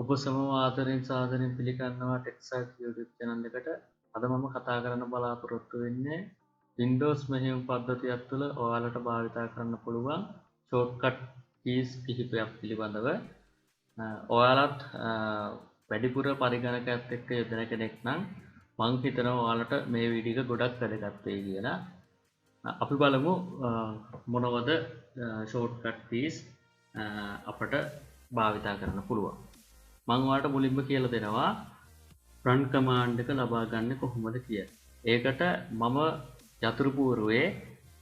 ඔබ සමව ආදරෙන් සාදරයෙන් පිළිගන්නවා ටෙක්සයිට් YouTube channel එකට. අද මම කතා කරන්න බලාපොරොත්තු වෙන්නේ Windows මෙහෙයුම් පද්ධතියක් තුළ ඔයාලට භාවිතා කරන්න පුළුවන් shortcut keys කිහිපයක් පිළිබඳව. ඔයාලත් වැඩිපුර පරිගණකයත් එක්ක යෙදෙන කෙනෙක් නම් මං හිතනවා ඔයාලට මේ වීඩියෝ එක ගොඩක් වැදගත් වෙයි කියලා. අපි බලමු මොනවද shortcut keys අපට භාවිතා කරන්න පුළුවන්. මම ඔයාලට මුලින්ම කියලා දෙනවා run command එක ලබා ගන්න කොහොමද කියලා. ඒකට මම යතුරු පුවරුවේ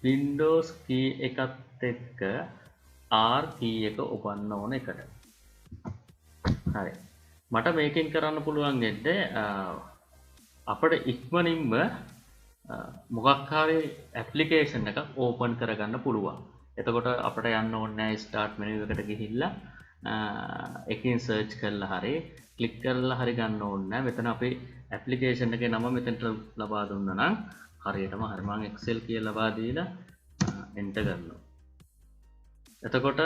Windows key එකත් එක්ක R key එක ඔබන්න ඕන එකට. හරි. මට මේකෙන් කරන්න පුළුවන් වෙන්නේ අපිට ඉක්මනින්ම මොකක් හරි application එකක් open කරගන්න පුළුවන්. එතකොට අපිට යන්න ඕනේ නැහැ start menu එකට ගිහිල්ලා එකකින් search කරලා හරි click කරලා හරි ගන්න ඕනේ නැහැ. මෙතන අපි application එකේ නම මෙතනට ලබා දුන්නා නම් හරියටම හරි මම excel කියලා ලබා දීලා enter කරනවා. එතකොට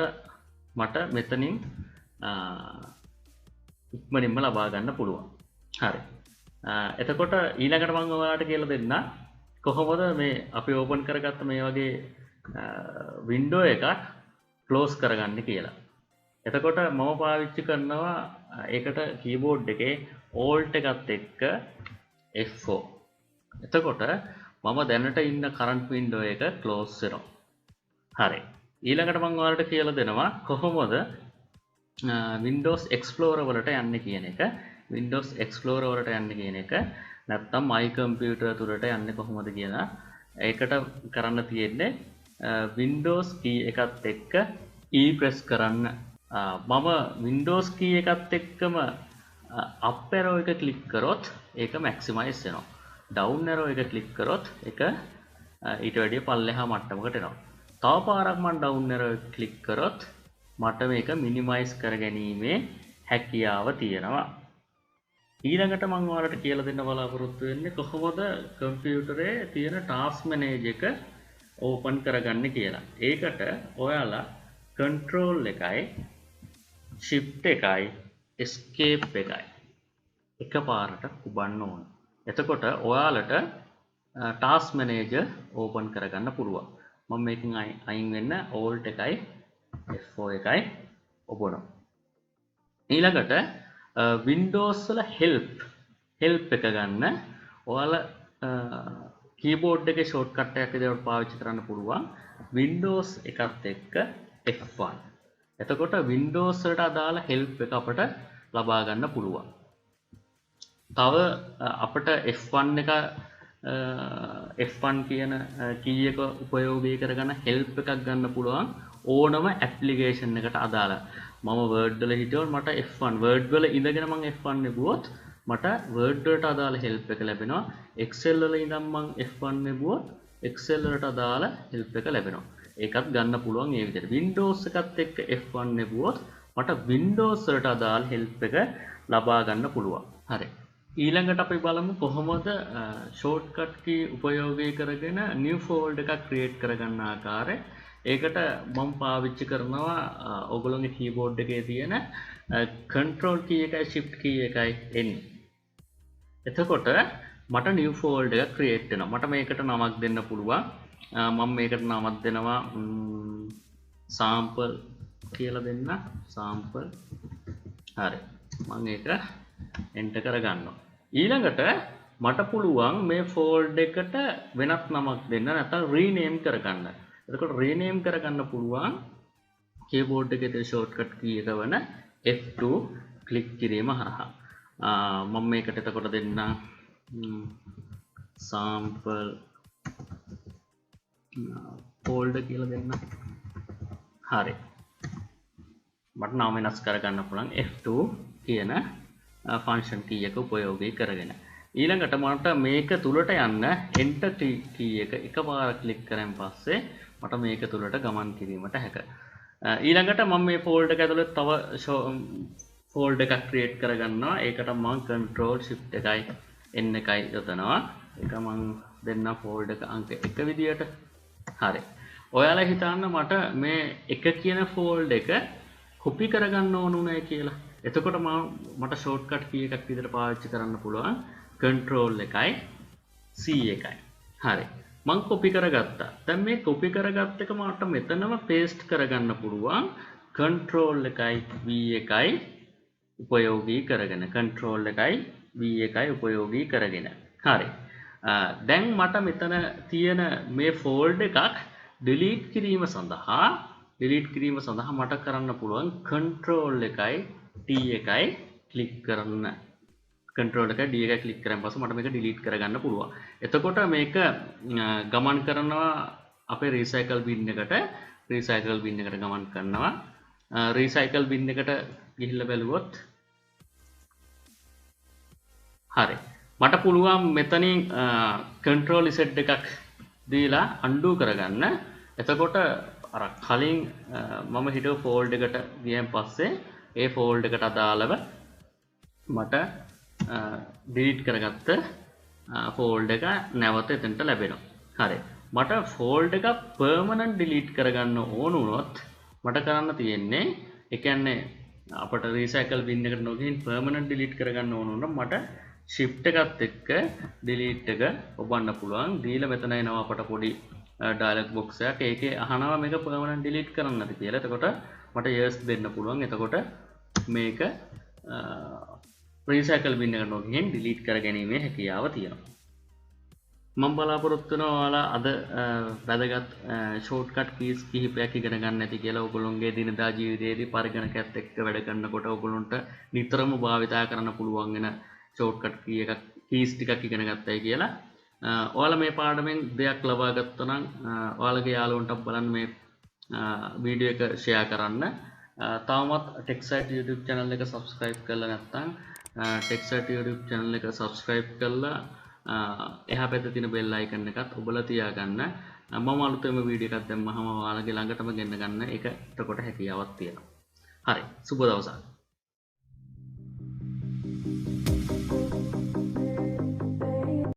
මට මෙතනින් ඉක්මනින්ම ලබා ගන්න පුළුවන්. හරි. එතකොට ඊළඟට මම ඔයාලට කියලා දෙන්න කොහොමද මේ අපි open කරගත්ත මේ වගේ window එකක් close කරගන්නේ කියලා. එතකොට මම පාවිච්චි කරනවා ඒකට keyboard එකේ alt එකත් එක්ක F4. එතකොට මම දැනට ඉන්න current window එක close වෙනවා. හරි. ඊළඟට මම ඔයාලට කියලා දෙනවා කොහොමද Windows Explorer වලට යන්නේ කියන එක. Windows Explorer වලට යන්නේ කියන එක නැත්නම් my computer තුලට යන්නේ කොහොමද කියලා. ඒකට කරන්න තියෙන්නේ Windows key එකත් එක්ක E press කරන්න. මම Windows key එකත් එක්කම up arrow එක click කරොත් ඒක maximize වෙනවා. down arrow එක click කරොත් ඒක ඊට වැඩිය පල්ලෙහා මට්ටමකට එනවා. තව පාරක් මම down arrow එක click කරොත් මට මේක minimize කරගැනීමේ හැකියාව තියෙනවා. ඊළඟට මම ඔයාලට කියලා දෙන්න බලාපොරොත්තු වෙන්නේ කොහොමද කම්පියුටරේ තියෙන task manager එක open කරගන්නේ කියලා. ඒකට ඔයාලා control එකයි shift එකයි escape එකයි එකපාරට කුබන්න ඕන. එතකොට ඔයාලට task manager open කරගන්න පුළුවන්. මම මේකෙන් අයින් වෙන්න alt එකයි F4 එකයි ඔබනවා. ඊළඟට Windows වල help එක ගන්න ඔයාලා keyboard එකේ shortcut එකක් විදිහට පාවිච්චි කරන්න පුළුවන් Windows එකත් එක්ක F1. එතකොට Windows වලට අදාළ help එක අපට ලබා ගන්න පුළුවන්. තව අපිට F1 එක F1 කියන key එක උපයෝගී කරගෙන help එකක් ගන්න පුළුවන් ඕනම application එකට අදාළ. මම Word වල හිටියොත් මට F1 Word වල ඉඳගෙන මම F1 නෙබුවොත් මට Word වලට අදාළ help එක ලැබෙනවා. Excel වල ඉඳන් මම F1 නෙබුවොත් Excel වලට අදාළ help එක ලැබෙනවා. ඒකත් ගන්න පුළුවන් ඒ විදිහට. Windows එකත් එක්ක F1 නෙබුවොත් මට Windows වලට අදාළ help එක ලබා ගන්න පුළුවන්. හරි. ඊළඟට අපි බලමු කොහොමද shortcut key උපයෝගී කරගෙන new folder එකක් create කරගන්න ආකාරය. ඒකට මම පාවිච්චි කරනවා ඔයගොල්ලෝගේ keyboard එකේ තියෙන control key එකයි shift key එකයි එන්නේ. එතකොට මට new folder එකක් create වෙනවා. මට මේකට නමක් දෙන්න පුළුවන්. මම මේකට නමක් දෙනවා sample කියලා දෙන්න. sample. හරි. මම ඒක enter කරගන්නවා. ඊළඟට මට පුළුවන් මේ folder එකට වෙනත් නමක් දෙන්න නැත්නම් rename කරගන්න. එතකොට rename කරගන්න පුළුවන් keyboard එකේ තියෙන shortcut key එක වන F2 click කිරීම හරහා. මම මේකට එතකොට දෙන්න sample folder කියලා දෙන්න. හරි. මට නම වෙනස් කරගන්න පුළුවන් F2 කියන function key එක උපයෝගී කරගෙන. ඊළඟට මට මේක තුලට යන්න enter key එක එකපාරක් click කරන් පස්සේ මට මේක තුලට ගමන් කිරීමට හැක. ඊළඟට මම මේ folder එක ඇතුළේ තව folder එකක් create කරගන්නවා. ඒකට මම control shift එකයි n එකයි යොදනවා. ඒක මම දෙන්න folder එක අංක 1 විදියට. හරි. ඔයාලා හිතන්න මට මේ 1 කියන folder එක copy කරගන්න ඕන උනේ කියලා. එතකොට මට ෂෝට්කට් කී එකක් විදිහට පාවිච්චි කරන්න පුළුවන් control එකයි C එකයි. හරි. මම කොපි කරගත්තා. දැන් මේ කොපි කරගත්ත එක මට මෙතනම paste කරගන්න පුළුවන් control එකයි V එකයි උපයෝගී කරගෙන. control එකයි V එකයි උපයෝගී කරගෙන. හරි. දැන් මට මෙතන තියෙන මේ ෆෝල්ඩර් එකක් delete කිරීම සඳහා මට කරන්න පුළුවන් control එකයි T එකයි ක්ලික් කරන්න. control එකයි D එකයි ක්ලික් කරන් පස්සේ මට මේක delete කරගන්න පුළුවන්. එතකොට මේක ගමන් කරනවා අපේ recycle bin එකට ගමන් කරනවා. recycle bin එකට ගිහිල්ලා බැලුවොත් හරි. මට පුළුවන් මෙතනින් control Z එකක් දීලා undo කරගන්න. එතකොට අර කලින් මම හිතුව ෆෝල්ඩර් එකට ගියන් පස්සේ ඒ ෆෝල්ඩර් එකට අදාළව මට delete කරගත්ත ෆෝල්ඩර් එක නැවත එතනට ලැබෙනවා. හරි. මට ෆෝල්ඩර් එක permanent delete කරගන්න ඕන වුණොත් මට කරන්න තියෙන්නේ ඒ කියන්නේ අපට recycle bin එකට නොගිහින් permanent delete කරගන්න ඕන වුණොත් මට shift එකත් එක්ක delete එක ඔබන්න පුළුවන්. දීලා මෙතන එනවා අපට පොඩි dialog box එකක්. ඒකේ අහනවා මේක permanent delete කරන්නද කියලා. එතකොට මට yes දෙන්න පුළුවන්. එතකොට මේක recycle bin එකට නොගිහින් delete කරගැනීමේ හැකියාව තියෙනවා. මම බලාපොරොත්තු වෙනවා ඔයාලා අද වැදගත් shortcut keys කිහිපයක් ඉගෙන ගන්න ඇති කියලා. ඔයගොල්ලෝගේ දිනදා ජීවිතයේදී පරිගණකයත් එක්ක වැඩ කරනකොට ඔයගොල්ලොන්ට නිතරම භාවිතා කරන්න පුළුවන් වෙන shortcut keys ටිකක් ඉගෙන ගත්තයි කියලා. ඔයාලා මේ පාඩමෙන් දෙයක් ලබා ගත්තා නම් ඔයාලගේ යාළුවන්ට බලන්න මේ වීඩියෝ එක share කරන්න. තවමත් TechSite YouTube channel එක subscribe කරලා නැත්නම් TechSite YouTube channel එක subscribe කරලා එහා පැත්තේ තියෙන bell icon එකත් ඔබලා තියාගන්න. මම අලුතෙන්ම වීඩියෝ එකක් දැම්මහම ඔයාලගේ ළඟටම ගෙන්න ගන්න ඒක එතකොට හැකියාවක් තියෙනවා. හරි. සුබ දවසක්.